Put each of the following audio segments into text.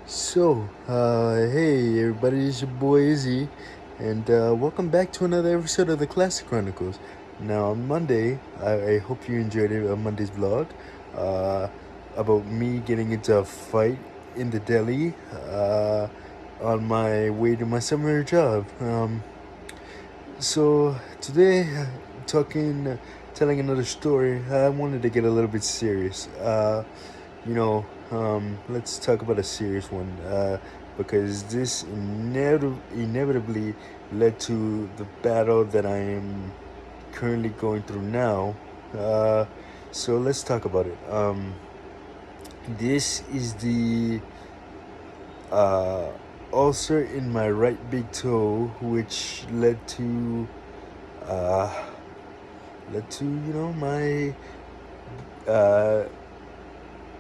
Hey everybody, it's your boy Izzy, and welcome back to another episode of the Classic Chronicles. Now, on Monday, I hope you enjoyed Monday's vlog uh, about me getting into a fight in the deli on my way to my summer job. Today, telling another story, I wanted to get a little bit serious. Let's talk about a serious one because this inevitably led to the battle that I am currently going through now. Uh, so let's talk about it. This is the uh, ulcer in my right big toe, which uh, led to my uh,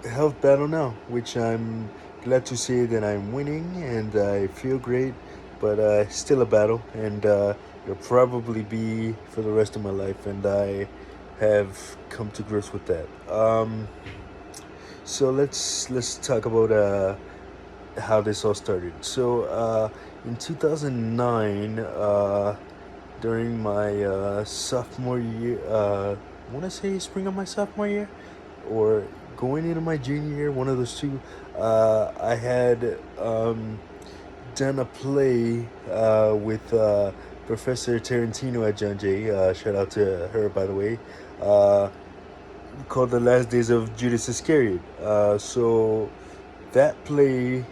health battle now, which I'm glad to say that I'm winning and I feel great, but still a battle, and it'll probably be for the rest of my life, and I have come to grips with that. So let's talk about how this all started. In 2009, during my sophomore year, I want to say spring of my sophomore year, or going into my junior year, one of those two. I had done a play with Professor Tarantino at John Jay. Shout out to her, by the way. Uh, called The Last Days of Judas Iscariot. That play,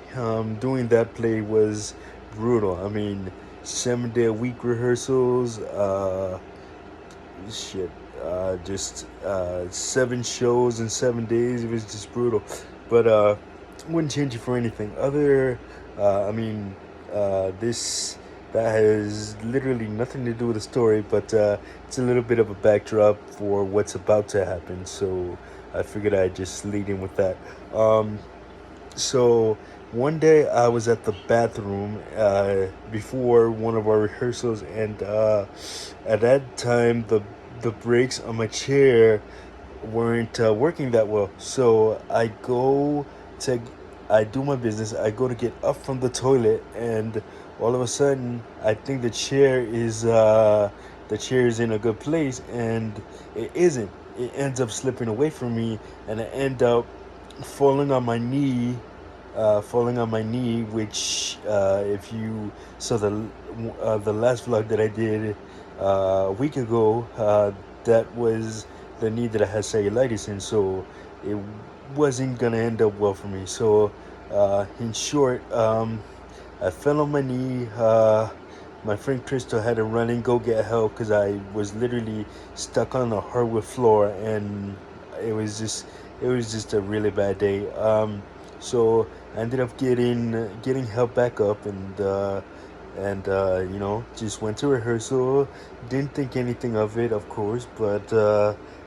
doing that play was brutal. I mean, 7 day a week rehearsals. Shit, just 7 shows in 7 days. It was just brutal, but wouldn't change it for anything. I mean, this that has literally nothing to do with the story, but it's a little bit of a backdrop for what's about to happen. So I figured I'd just lead in with that. So one day I was at the bathroom before one of our rehearsals, and at that time the brakes on my chair weren't working that well. So to I do my business. I go to get up from the toilet, and all of a sudden I think the chair is in a good place, and it isn't. It ends up slipping away from me, and I end up falling on my knee, which if you saw the last vlog that I did a week ago, that was the knee that I had cellulitis in, so it wasn't gonna end up well for me. So, in short, I fell on my knee. My friend Crystal had to run and go get help because I was literally stuck on the hardwood floor, and it was just it was just a really bad day. So I ended up getting help back up, and just went to rehearsal. Didn't think anything of it, of course, but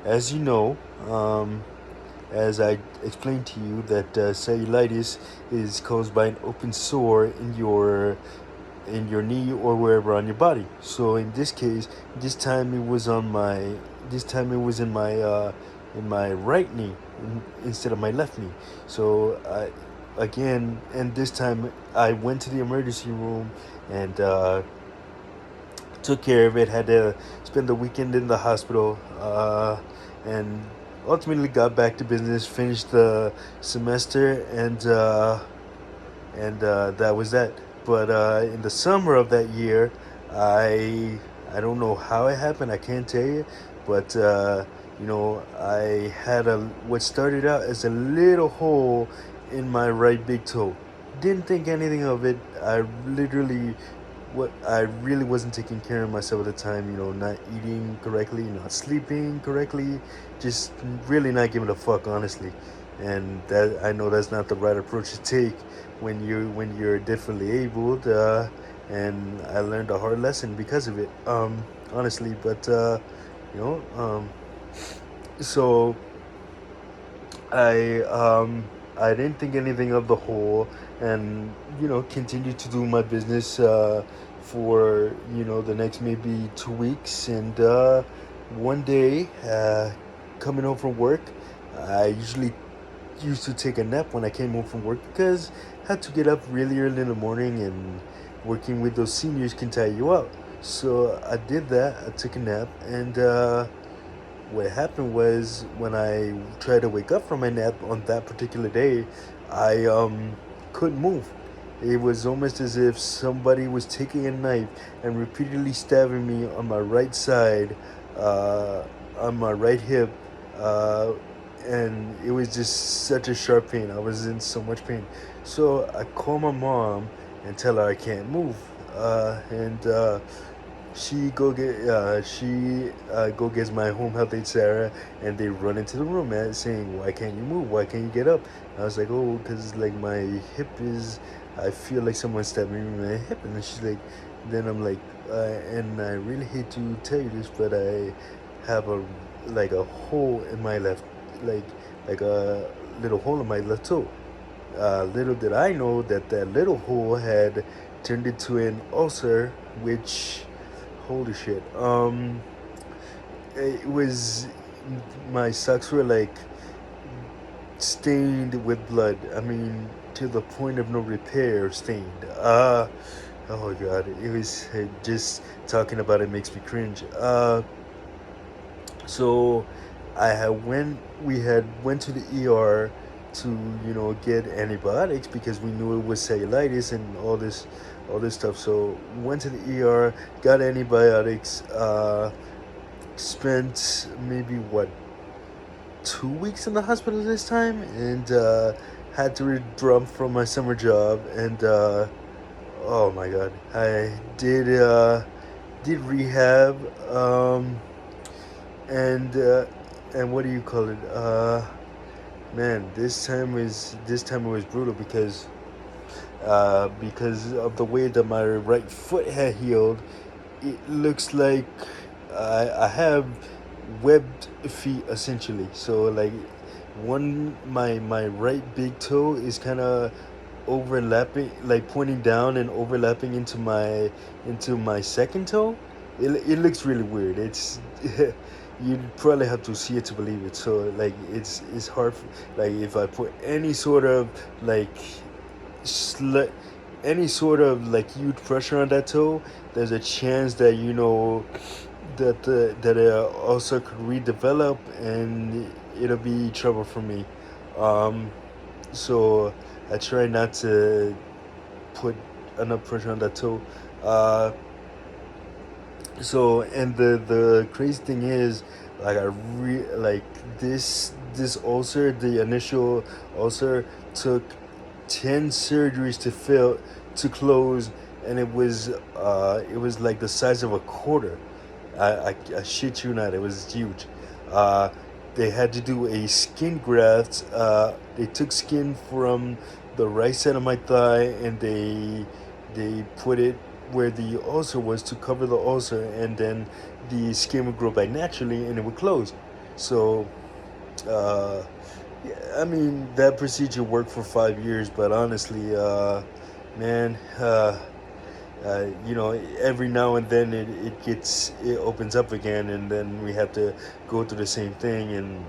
as you know, as I explained to you, that cellulitis is caused by an open sore in your knee or wherever on your body. So in this case, this time it was on my this time it was in my right knee instead of my left knee. So I again, and this time I went to the emergency room and took care of it. Had to spend the weekend in the hospital, and ultimately got back to business. Finished the semester, and that was that. But in the summer of that year, I don't know how it happened. I can't tell you, but I had a what started out as a little hole in my right big toe. Didn't think anything of it. I really wasn't taking care of myself at the time. Not eating correctly, not sleeping correctly, just really not giving a fuck, honestly. And that I know that's not the right approach to take when you're differently abled. And I learned a hard lesson because of it. Honestly, but you know, so I I didn't think anything of the whole, and continued to do my business for the next maybe 2 weeks, and one day coming home from work, I usually used to take a nap when I came home from work because I had to get up really early in the morning, and working with those seniors can tire you out. So I did that. I took a nap, and what happened was when I tried to wake up from my nap on that particular day, I couldn't move. It was almost as if somebody was taking a knife and repeatedly stabbing me on my right side, uh, on my right hip, uh, and it was just such a sharp pain. I was in so much pain. So I call my mom and tell her I can't move, and she go gets my home health aide Sarah, and they run into the room, man, saying, "Why can't you move? Why can't you get up?" And I was like, "Oh, because like my hip is, I feel like someone stabbed me in my hip." And then she's like, then I'm like, and I really hate to tell you this, but I have a hole in my left, like like a little hole in my left toe. Little did I know that that little hole had turned into an ulcer, which, holy shit. It was, my socks were like stained with blood. I mean, to the point of no repair, stained. Oh god, it was, just talking about it makes me cringe. So I had went we had went to the ER to, get antibiotics because we knew it was cellulitis and all this stuff. So went to the ER, got antibiotics, spent maybe what, 2 weeks in the hospital this time, and had to withdraw from my summer job. And oh my god, I did rehab, and what do you call it? Man, this time it was brutal because of the way that my right foot had healed. It looks like I have webbed feet essentially. So like, my right big toe is kind of overlapping, like pointing down and overlapping into my second toe. It looks really weird. It's you'd probably have to see it to believe it. So like, it's hard. Like, if I put any sort of like sli- any sort of like huge pressure on that toe, there's a chance that, that ulcer could redevelop, and it'll be trouble for me. Um, so I try not to put enough pressure on that toe. Uh, and the crazy thing is, like, like this ulcer, the initial ulcer, took 10 surgeries to close, and it was like the size of a quarter. I shit you not, it was huge. uh they had to do a skin graft. They took skin from the right side of my thigh, and they put it where the ulcer was to cover the ulcer, and then the skin would grow back naturally and it would close. So, uh, yeah, I mean, that procedure worked for 5 years, but honestly, man, every now and then it opens up again, and then we have to go through the same thing, and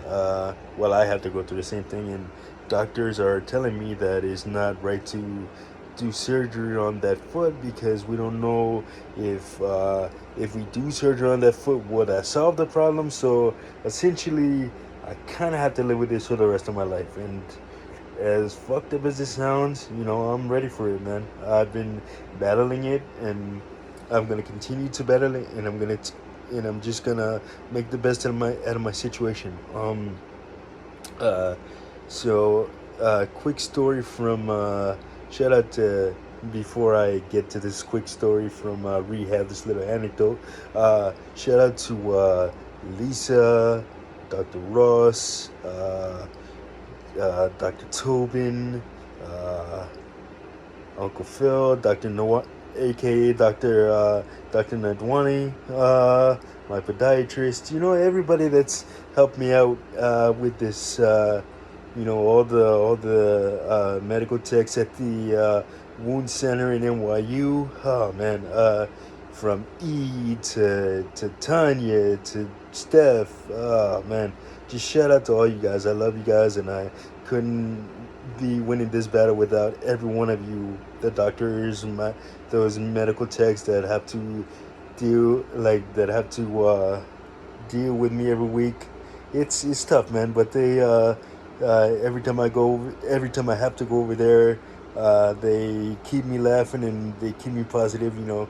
well, I have to go through the same thing, and doctors are telling me that it's not right to do surgery on that foot because we don't know if we do surgery on that foot, will that solve the problem? So essentially, I kind of have to live with this for the rest of my life, and as fucked up as it sounds, I'm ready for it, man. I've been battling it, and I'm gonna continue to battle it, and I'm just gonna make the best out of my situation. Uh, so, quick story from shout out to before I get to this quick story from rehab. This little anecdote. Shout out to Lisa, Dr. Ross. Dr. Tobin, uh, Uncle Phil, Dr. Noah, aka Dr. Nadwani, my podiatrist. Everybody that's helped me out with this. All the medical techs at the wound center in NYU. Oh man, from E to Tanya to Steph. Oh man, just shout out to all you guys. I love you guys, and I couldn't be winning this battle without every one of you, the doctors, those medical techs that have to deal with me every week. It's tough, man. But every time I have to go over there, they keep me laughing and they keep me positive, and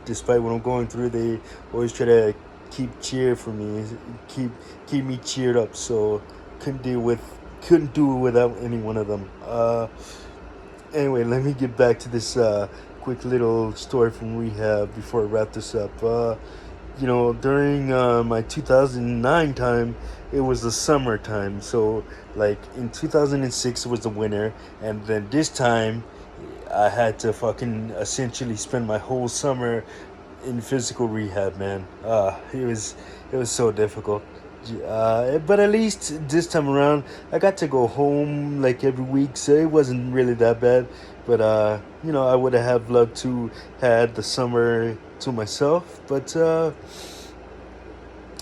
despite what I'm going through, they always try to cheer for me, keep keep me cheered up. So couldn't deal with couldn't do it without any one of them. Anyway, let me get back to this quick little story from rehab before I wrap this up. During my 2009 time, it was the summertime. So, like in 2006, it was the winter, and then this time, I had to fucking essentially spend my whole summer in physical rehab, man. It was so difficult. But at least this time around, I got to go home like every week, so it wasn't really that bad. But I would have loved to had the summer to myself. But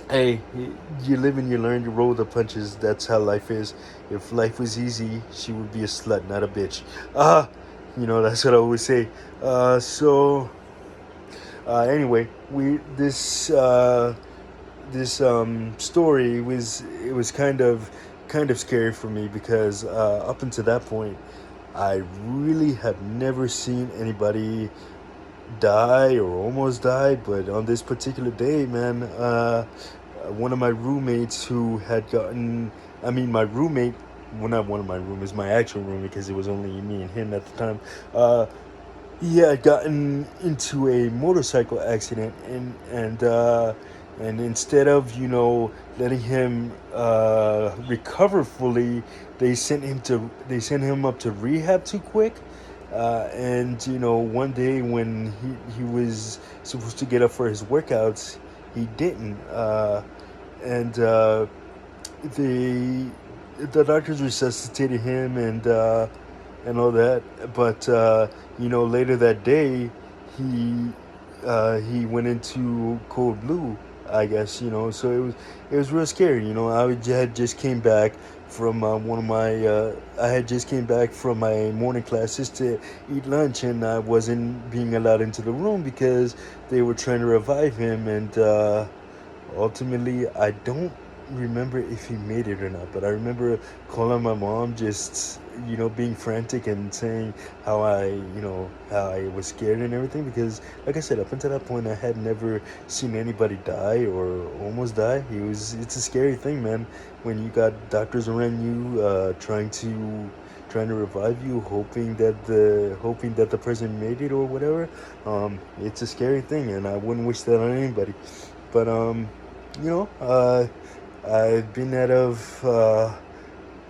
hey, you live and you learn. You roll the punches. That's how life is. If life was easy, she would be a slut, not a bitch. That's what I always say. Anyway, we this story was kind of scary for me because up until that point, I really have never seen anybody die or almost die. But on this particular day, man, one of my roommates who had gotten, I mean, my roommate, well, not one of my roommates, my actual roommate, because it was only me and him at the time. He had gotten into a motorcycle accident, and instead of letting him recover fully, they sent him up to rehab too quick. And one day when he was supposed to get up for his workouts, he didn't. And the the doctors resuscitated him and all that. But later that day, he went into cold blue, I guess. So it was real scary. Had just came back from I had just came back from my morning classes to eat lunch, and I wasn't being allowed into the room because they were trying to revive him. And ultimately, I don't remember if he made it or not, but I remember calling my mom, just being frantic and saying how I was scared and everything, because like I said, up until that point I had never seen anybody die or almost die. It's a scary thing, man, when you got doctors around you trying to revive you, hoping that the person made it or whatever. It's a scary thing, and I wouldn't wish that on anybody. But you know I've been out of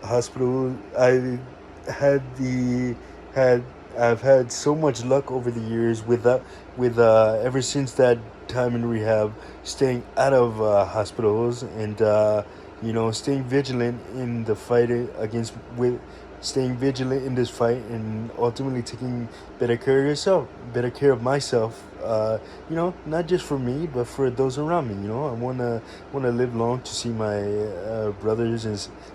hospital. Had the had I've had so much luck over the years with ever since that time in rehab, staying out of hospitals, and staying vigilant in the fight against with staying vigilant in this fight, and ultimately taking better care of yourself, better care of myself. Not just for me, but for those around me. I wanna live long to see my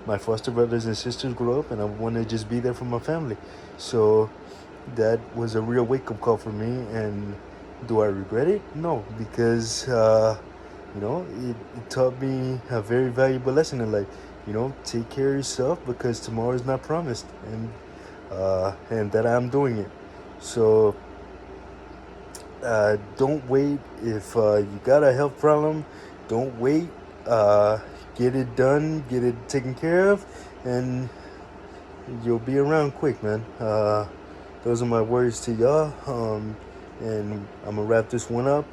my foster brothers and sisters grow up, and I want to just be there for my family. So that was a real wake up call for me. And do I regret it? No, because it taught me a very valuable lesson in life. Take care of yourself, because tomorrow is not promised, and that I'm doing it. So don't wait. If you got a health problem, don't wait. Get it done, get it taken care of, and you'll be around quick, man. Those are my words to y'all. And I'm gonna wrap this one up.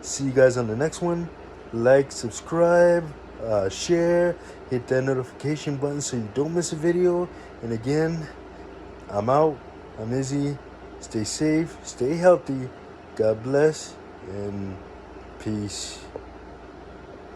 See you guys on the next one. Like, subscribe, share, hit that notification button so you don't miss a video. And again, I'm out. I'm Izzy. Stay safe, stay healthy. God bless, and peace.